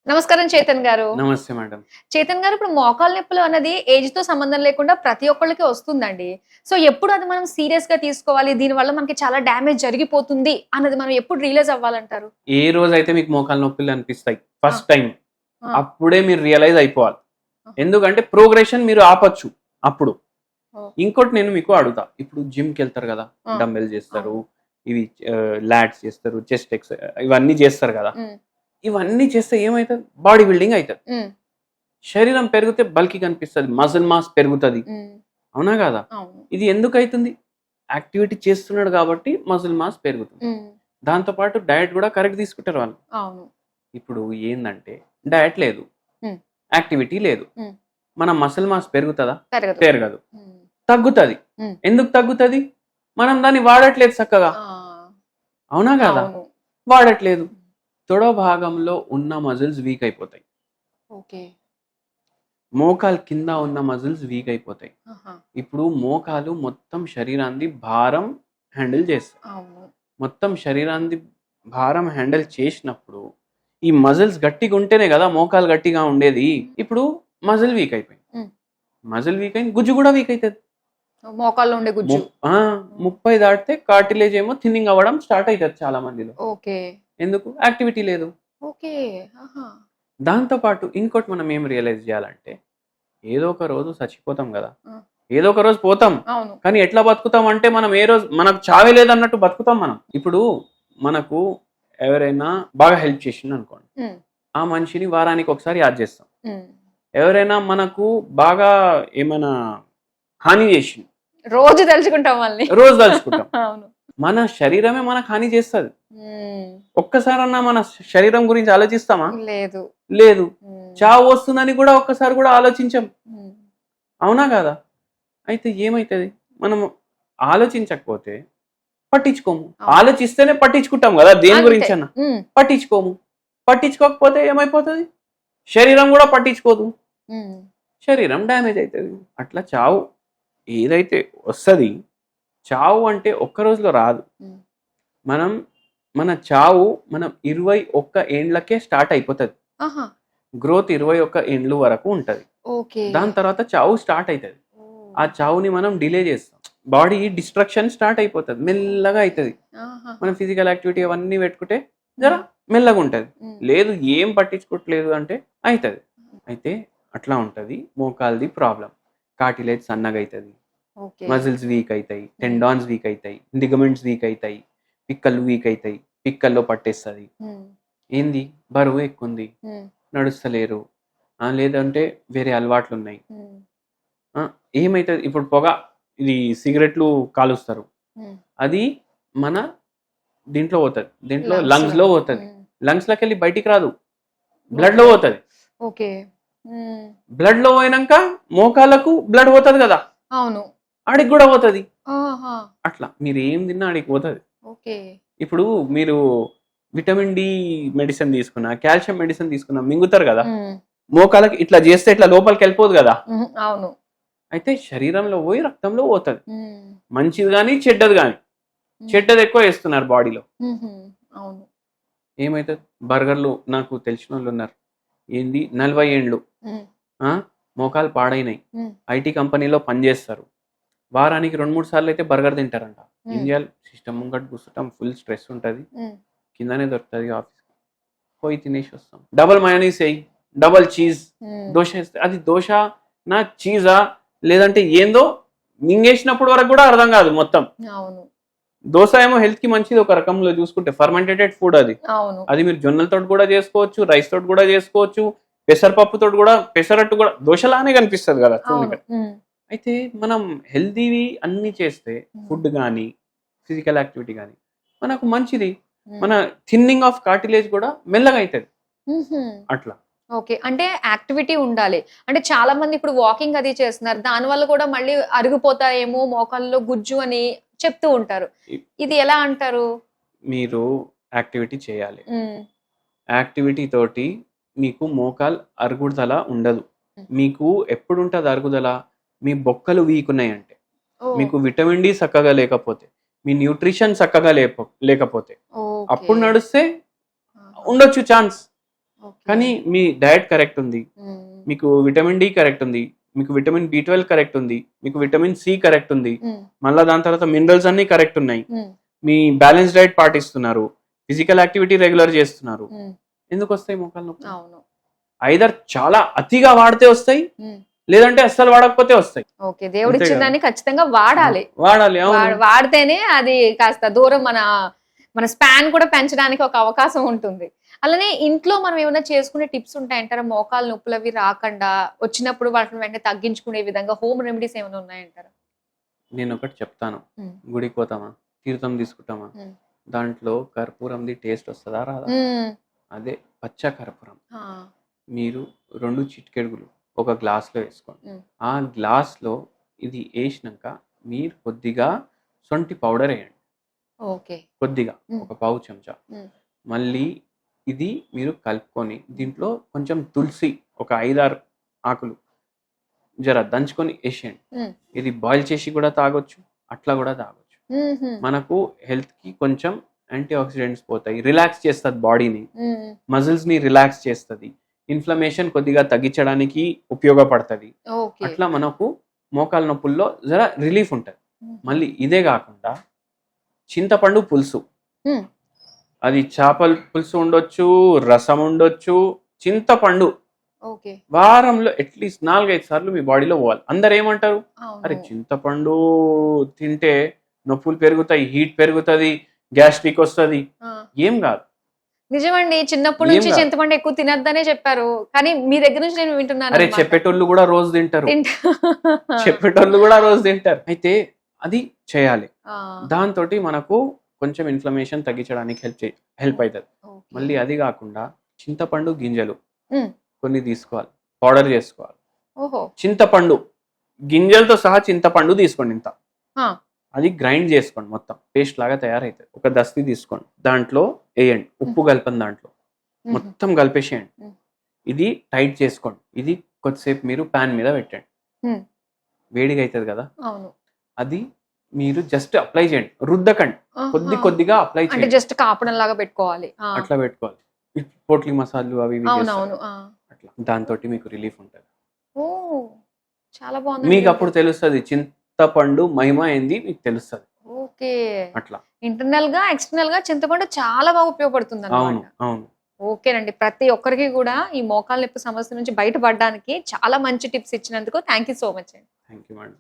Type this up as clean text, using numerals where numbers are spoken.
నమస్కారం చేతన్ గారు. నమస్తే మేడం. చేతన్ గారు, ఇప్పుడు మోకాళ్ళ నొప్పులు అన్నది ఏజ్‌తో సంబంధం లేకుండా ప్రతి ఒక్కళ్ళకి వస్తుందండి. సో, ఎప్పుడు అది మనం సీరియస్‌గా తీసుకోవాలి, దీనివల్ల మనకి చాలా డ్యామేజ్ జరిగిపోతుంది అన్నది మనం ఎప్పుడు రియలైజ్ అవ్వాలంటారు? ఏ రోజైతే మీకు మోకాలు నొప్పులు అనిపిస్తాయి ఆ! ఫస్ట్ టైమ్, ఆ! అప్పుడే మీరు రియలైజ్ అయిపోవాలి. ఆహా! ఎందుకంటే ప్రోగ్రెషన్ మీరు ఆపొచ్చు అప్పుడు. ఓహ్! ఇంకోటి నేను మీకు అడుగుతా. ఇప్పుడు జిమ్‌కెళ్తారు కదా! ఆ! డంబెల్ చేస్తారు, అవును. ఇవి లాట్స్ చేస్తారు, చెస్ట్ ఇవన్నీ చేస్తారు కదా! హ్మ్. ఇవన్నీ చేస్తే ఏమైతది? బాడీ బిల్డింగ్ అయితది. హ్మ్. శరీరం పెరిగితే బల్కీ కనిపిస్తది. మజిల్ మాస్ పెరుగుతది. హ్మ్. అవునా కాదా? అవును. ఇది ఎందుకైతుంది? యాక్టివిటీ చేస్తున్నాడు కాబట్టి మజిల్ మాస్ పెరుగుతుంది. హ్మ్. దాంతో పాటు డయట్ కూడా కరెక్ట్ తీసుకుంటారు వాళ్ళు. అవును. ఇప్పుడు ఏందంటే డయట్ లేదు, హ్మ్. యాక్టివిటీ లేదు. హ్మ్. మన మసిల్ మాస్ పెరుగుతదా? పెరగదు. పెరగదు. హ్మ్. తగ్గుతది. హ్మ్. ఎందుకు తగ్గుతది? మనం దాన్ని వాడట్లేదు చక్కగా. ఆ! అవునా కాదా? అవును. వాడట్లేదు. తొడ భాగంలో ఉన్న మజిల్స్ వీక్ అయిపోతాయి. ఓకే. మోకాలు కింద ఉన్న మజిల్స్ వీక్ అయిపోతాయి. ఆహా! ఇప్పుడు మోకాలు మొత్తం శరీరాన్ని భారం హ్యాండిల్ చేస్తాయి. అవును. మొత్తం శరీరాన్ని భారం హ్యాండిల్ చేసినప్పుడు ఈ మజిల్స్ గట్టిగా ఉంటేనే కదా మోకాలు గట్టిగా ఉండేది. ఇప్పుడు మజిల్ వీక్ అయిపోయింది. హ్మ్. మజిల్ వీక్ అయింది, గుజ్జు కూడా వీక్ అయితది. మోకాళ్ళలో ఉండే గుజ్జు. ఆ! 30 దాటితే కార్టిలేజ్ ఏమో థిన్నింగ్ అవ్వడం స్టార్ట్ అయితది చాలా మందిలో. ఓకే. ఎందుకు? యాక్టివిటీ లేదు. ఓకే. ఆహా! దాంతో పాటు ఇంకోటి మనం ఏం రియలైజ్ చేయాలంటే, ఏదో ఒక రోజు చచ్చిపోతాం గదా! ఆ! ఏదో ఒక రోజు పోతాం. అవును. కానీ ఎట్లా బతుకుతాం అంటే మనం ఏ రోజు మనకు చావే లేదన్నట్టు బతుకుతాం మనం. ఇప్పుడు మనకు ఎవరైనా బాగా హెల్ప్ చేసిండనుకోండి. హ్మ్. ఆ మనిషిని వారానికి ఒకసారి యాద్ చేస్తాం. హ్మ్. ఎవరైనా మనకు బాగా ఏమైనా హాని చేసిండు, రోజు తలుచుకుంటాం వాళ్ళని. రోజు తలుచుకుంటాం. అవును. మన శరీరమే మనకు హాని చేస్తది. హ్మ్. ఒక్కసారన్నా మన శరీరం గురించి ఆలోచిస్తామా? లేదు. లేదు. హ్మ్. చావు వస్తుందని కూడా ఒక్కసారి కూడా ఆలోచించం. హ్మ్. అవునా కాదా? అయితే ఏమైతది? మనము ఆలోచించకపోతే పట్టించుకోము. అవును. ఆలోచిస్తేనే పట్టించుకుంటాం గదా! దేని అంతే. గురించన్నా. హ్మ్. పట్టించుకోము. పట్టించుకోకపోతే ఏమైపోతది? శరీరం గూడా పట్టించుకోదు. హ్మ్. శరీరం డ్యామేజ్ అయితది. అట్లా చావు ఏదైతే వస్తది, చావు అంటే ఒక్క రోజులో రాదు. హ్మ్. మనం మన చావు మనం 21 ఏండ్లకే స్టార్ట్ అయిపోతది. ఆహా! గ్రోత్ 21 ఏండ్లు వరకు ఉంటది. ఓకే. దాని తర్వాత చావు స్టార్ట్ అయితది. ఓహ్! ఆ చావుని మనం డిలే చేస్తాం. బాడీ డిస్ట్రక్షన్ స్టార్ట్ అయిపోతది. మెల్లగా అయితది. మనం ఆహాహా! ఫిజికల్ యాక్టివిటీ అవన్నీ పెట్టుకుంటే జర హ్మ్. మెల్లగుంటది. హ్మ్. లేదు ఏం పట్టించుకోవట్లేదు అంటే అయితది. అయితే అట్లా ఉంటది. మోకాలిది ప్రాబ్లమ్. కార్టిలేజ్ సన్నగయితది. ఓకే. మజిల్స్ వీక్ అయితాయి. హ్మ్. టెండాన్స్ వీక్ అయితాయి. లిగమెంట్స్ వీక్ అయితాయి. పిక్కలు వీక్ అయితాయి. పిక్కల్లో పట్టేస్తది. హ్మ్. ఏంది బరువు ఎక్కువుంది. హ్మ్. నడుస్తలేరు. లేదంటే వేరే అలవాట్లున్నాయి. హ్మ్. ఆ! ఏమైతది ఇప్పుడు ఇది సిగరెట్లు కాలుస్తారు. హ్మ్. అది మన దీంట్లో పోతది. దీంట్లో లంగ్స్‌లో. లంగ్స్‌లో పోతది. హ్మ్. లంగ్స్‌లోకెళ్ళి బయటికి రాదు. బ్లడ్‌లో ఓకే. పోతది. ఓకే. హ్మ్. బ్లడ్‌లో పోయినంక మోకాళ్ళకు బ్లడ్ పోతది గదా! అవును. ఆడికి గూడా పోతది. ఆహా! అట్లా మీరేం తిన్నా ఆడికి పోతది. ఓకే. ఇప్పుడు మీరు విటమిన్ డి మెడిసిన్ తీసుకున్నా, కాల్షియం మెడిసిన్ తీసుకున్నా మింగుతారు గదా! హ్మ్. మోకాళ్ళకి ఇట్లా జేస్తే ఇట్లా లోపలికెళ్ళిపోదు గదా! హుహు. అవును. అయితే శరీరంలో పోయి రక్తంలో పోతది. హ్మ్. మంచిది గాని, చెడ్డది గాని. హ్మ్. చెడ్డది ఎక్కువ ఏస్తున్నారు బాడీలో. హుహు. అవును. ఏమైతది? బర్గర్‌లు నాకు తెలిసినోళ్ళున్నారు. ఏంది 40 ఏండ్లు. హ్మ్. ఆ! మోకాలు పాడైనయి. హ్మ్. ఐటీ కంపెనీలో పనిజేస్తారు. వారానికి 2, 3 సార్లయితే బర్గర్ తింటారంట. ఏం హ్మ్. జేయాలి? సిస్టమ్ ముంగట కూర్చుంటాం. ఫుల్ స్ట్రెస్ ఉంటది. హ్మ్. కిందనే దొరుకుతది ఆఫీస్‌కి. పోయి తినేసొస్తాం. డబుల్ మయోనీస్ ఎయ్, డబుల్ చీజ్, హ్మ్. దోస ఏస్తే అది దోసనా? చీజా? లేదంటే ఏందో మింగేసినప్పుడు వరకు గూడా అర్థం గాదు మొత్తం. అవును. దోస ఏమో హెల్త్‌కి మంచిది ఒక రకంలో జూసుకుంటే. ఫర్మెంటెడ్ ఫుడ్ అది. అవును. అది మీరు జొన్నలతోటి గూడా జేసుకోవచ్చు. రైస్ తోటి గూడా జేసుకోవచ్చు. పెసరపప్పుతోటి గూడా పెసరట్టు గూడా దోసలానే కనిపిస్తది గదా! అవును. చూడనీకి. హ్మ్. అయితే మనం హెల్తీవి అన్నీ చేస్తే హ్మ్. ఫుడ్ గానీ, ఫిజికల్ యాక్టివిటీ గానీ మనకు మంచిది. మన హ్మ్. థిన్నింగ్ ఆఫ్ కార్టిలేజ్ గూడా మెల్లగా అయితది. హుహు. అట్లా. ఓకే. అంటే యాక్టివిటీ ఉండాలి. అంటే చాలా మంది ఇప్పుడు వాకింగ్ అది చేస్తున్నారు. దానివల్ల కూడా మళ్ళీ అరిగిపోతాయేమో మోకాళ్ళలో గుజ్జు అని చెప్తూ ఉంటారు. ఇ ఇది ఎలా అంటారు? మీరు యాక్టివిటీ చేయాలి. హ్మ్. యాక్టివిటీ తోటి మీకు మోకాలు అరుగుదల ఉండదు. హ్మ్. మీకు ఎప్పుడుంటది అరుగుదల? మీ బొక్కలు వీక్ ఉన్నాయంటే. ఓహ్! మీకు విటమిన్ డి సక్కగా లేకపోతే, మీ న్యూట్రిషన్ సక్కగా లేకపోతే, ఓకే. అప్పుడు నడిస్తే ఆహా! ఉండొచ్చు ఛాన్స్. కానీ మీ డయట్ కరెక్ట్ ఉంది, మీకు విటమిన్ డి కరెక్ట్ ఉంది, మీకు విటమిన్ B12 కరెక్ట్ ఉంది, మీకు విటమిన్ సి కరెక్ట్ ఉంది, మళ్ళీ దాని తర్వాత మినరల్స్ అన్ని కరెక్ట్ ఉన్నాయి, మీ బ్యాలెన్స్ డైట్ పాటిస్తున్నారు, ఫిజికల్ యాక్టివిటీ రెగ్యులర్ చేస్తున్నారు, ఎందుకు వస్తాయి మోకాలు నొప్పి? ఐదర్ చాలా అతిగా వాడితే వస్తాయి, లేదంటే అస్సలు వాడకపోతే వస్తాయి. ఓకే, దేవుడు ఇచ్చిన దాన్ని ఖచ్చితంగా వాడాలి. అవును. వాడితేనే అది కాస్త దూరం మన స్పాన్ కూడా పెంచడానికి ఒక అవకాశం ఉంటుంది. అలానే ఇంట్లో మనం ఏమైనా చేసుకునే టిప్స్ ఉంటాయంటారా? మోకాలు నొప్పులు అవి రాకుండా వచ్చినప్పుడు వాటిని వెంటనే తగ్గించుకునే విధంగా హోమ్ రెమెడీస్ ఏమైనా ఉన్నాయంటారా? నేను ఒకటి చెప్తాను. గుడికి పోతామా, తీర్థం తీసుకుంటామా, దాంట్లో కర్పూరంది టేస్ట్ వస్తుందా రాదా? అదే పచ్చ కర్పూరం మీరు 2 చిటికెడుగులు ఒక గ్లాస్లో వేసుకోండి. ఆ గ్లాస్లో ఇది వేసినాక మీరు కొద్దిగా సొంటి పౌడర్ వేయండి, కొద్దిగా ఒక పావు చెంచా. మళ్ళీ ఇది మీరు కలుపుకొని దీంట్లో కొంచెం తులసి ఒక 5-6 ఆకులు జర దంచుకొని వేసేయండి. ఇది బాయిల్ చేసి కూడా తాగొచ్చు, అట్లా కూడా తాగొచ్చు. మనకు హెల్త్ కి కొంచెం యాంటీ ఆక్సిడెంట్స్ పోతాయి, రిలాక్స్ చేస్తుంది బాడీని, మజిల్స్ ని రిలాక్స్ చేస్తుంది, ఇన్ఫ్లమేషన్ కొద్దిగా తగ్గించడానికి ఉపయోగపడుతుంది. అట్లా మనకు మోకాల నొప్పుల్లో జర రిలీఫ్ ఉంటుంది. మళ్ళీ ఇదే కాకుండా చింతపండు పులుసు, అది చేపల పులుసు ఉండొచ్చు, రసం ఉండొచ్చు, చింతపండు వారంలో అట్లీస్ట్ 4-5 సార్లు మీ బాడీలో పోవాలి. అందరు ఏమంటారు, అరే చింతపండు తింటే నొప్పులు పెరుగుతాయి, హీట్ పెరుగుతుంది, గ్యాస్ట్రిక్ వస్తుంది. ఏం కాదు. నిజమండి, చిన్నప్పటి నుంచి చింతపండు ఎక్కువ తినద్దనే చెప్పారు, కానీ మీ దగ్గర నుంచి నేను వింటున్నాను. అరే చెప్పేటోళ్ళు కూడా రోజు తింటారు, చెప్పేటోళ్ళు కూడా రోజు తింటారు. అయితే అది చేయాలి. దాంతో మనకు కొంచెం ఇన్ఫ్లమేషన్ తగ్గించడానికి హెల్ప్ అవుతుంది. మళ్ళీ అది కాకుండా చింతపండు గింజలు కొన్ని తీసుకోవాలి, పౌడర్ చేసుకోవాలి. చింతపండు గింజలతో సహా చింతపండు తీసుకోండి ఇంత, అది గ్రైండ్ చేసుకోండి, మొత్తం పేస్ట్ లాగా తయారైతుంది. ఒక దస్తి తీసుకోండి, దాంట్లో వేయండి, ఉప్పు కలపండి, దాంట్లో మొత్తం కలిపేసేయండి. ఇది టైట్ చేసుకోండి. ఇది కొద్దిసేపు మీరు ప్యాన్ మీద పెట్టండి, వేడిగా అవుతుంది కదా, అది మీరు జస్ట్ అప్లై చేయండి, రుద్దకండి, కొద్దిగా అప్లై చేయండి, జస్ట్ కాపడం లాగా పెట్టుకోవాలి, అట్లా పెట్టుకోవాలి. పోట్లి మసాలు అవి అట్లా, దాంతో మీకు రిలీఫ్ ఉంటుంది. చాలా బాగుంది. మీకు అప్పుడు తెలుస్తుంది చింతపండు మహిమ ఏంది, మీకు తెలుస్తుంది. ఓకే, అట్లా ఇంటర్నల్ గా ఎక్స్టర్నల్ గా చింతపండు చాలా బాగా ఉపయోగపడుతుంది. అవును అవును. ఓకేనండి, ప్రతి ఒక్కరికి కూడా ఈ మోకాలు నొప్పి సమస్య నుంచి బయటపడడానికి చాలా మంచి టిప్స్ ఇచ్చినందుకు థ్యాంక్ యూ సో మచ్ అండి. Thank you madam.